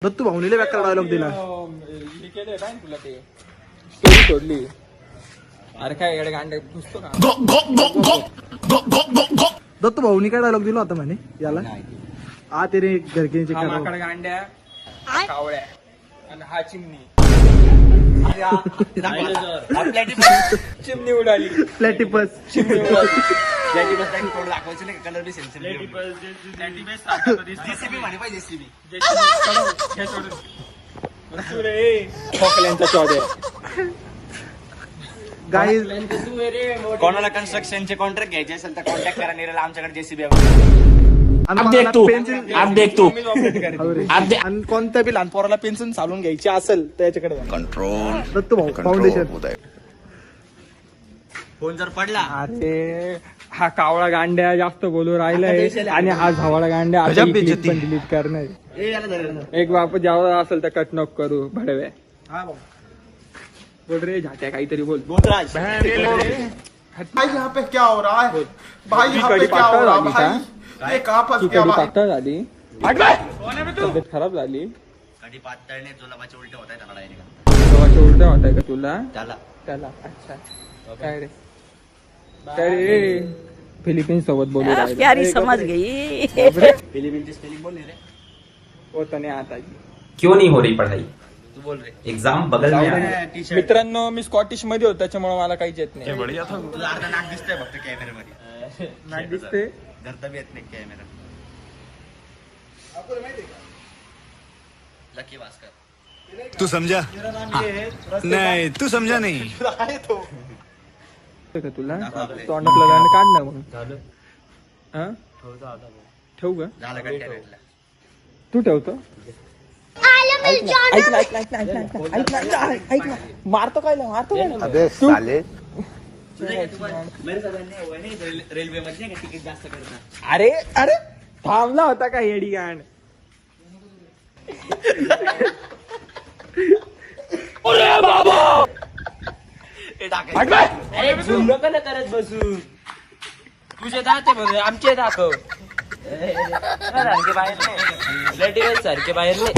दत्तू भाऊनीले व्याख्या डायलॉग दिला. हे केलंय काय तुला ते स्टोरी सोडली. अरे काय येडे गांडे पुसतो का. दत्तू भाऊनी काय डायलॉग दिला होता म्हणे याला. आ तेरे घरच्यांचे हा माकड गांड्या कावळ्या आणि हा चिमणी. चिमणी उडाली. प्लॅटिपस. चिमणी उडाली. खोकल्यांचा चौदे. गाईज कोणाला कन्स्ट्रक्शनचे कॉन्ट्रॅक्ट घ्यायचे असेल तर कॉन्टॅक्ट करा. निराला आमच्याकडे जेसीबी पेन्सिल आणि कोणत्या बी लहान पोराला पेन्सिल चालून घ्यायची असेल तर याच्याकडे कंट्रोल दत्तू भाऊ फाउंडेशन. फोन जर पडला अरे हा कावळा गांड्या जास्त बोलू राहिलाय आणि हा झावळा गांड्या आता ही clip पण डिलीट करणार. एक बाप जेव्हा असेल तर कट नको करू भडव्या. बोल रे झाट्या काहीतरी बोल. गोंधराज भाई यहाँ पे क्या हो रहा है भाई यहाँ पे क्या हो रहा है भाई ये कहाँ फंस गया भाई. पातळ झाली. तब्येत खराब झाली. कधी पातळने जुलाबाचे उलटे होत आहे त्याला डायरेक्ट. गव्हाच्या उलट्या होत आहे का तुला. त्याला अच्छा काय रे काय रे फिलिपिन्स सोबत बोलू राहिले. प्यारी समझ गई. फिलिपिनची स्पेलिंग बोल रे. होतं नाही आता. क्यों नहीं हो रही पढ़ाई. तू बोल रे. एग्जाम बगल में है. टी-शर्ट मित्रांनो मी स्कॉटिश मध्ये होतो त्याच्यामुळे मला काहीच येत नाही. तुला अर्धा नाक दिसतंय फक्त कॅमेऱ्यामध्ये. नाक दिसते. धरता बी येत नाही कॅमेरा. लकी भास्कर. तू समझा नहीं तू समझा नहीं. का तुला तोंडातलं गाणं काढ ना मग. हा? ठेवू का झालं का कॅरेटला. तू ठेवतो. ऐक ना मारतो काय मारतो रेल्वे मध्ये तिकीट जास्त करतात. अरे अरे थांबला होता का येडी गाण. अरे झूम नको ना करत बसू. तुझे दाते बघ आमचे दाखव. सारखे बाहेर नाही सारखे बाहेर नाही.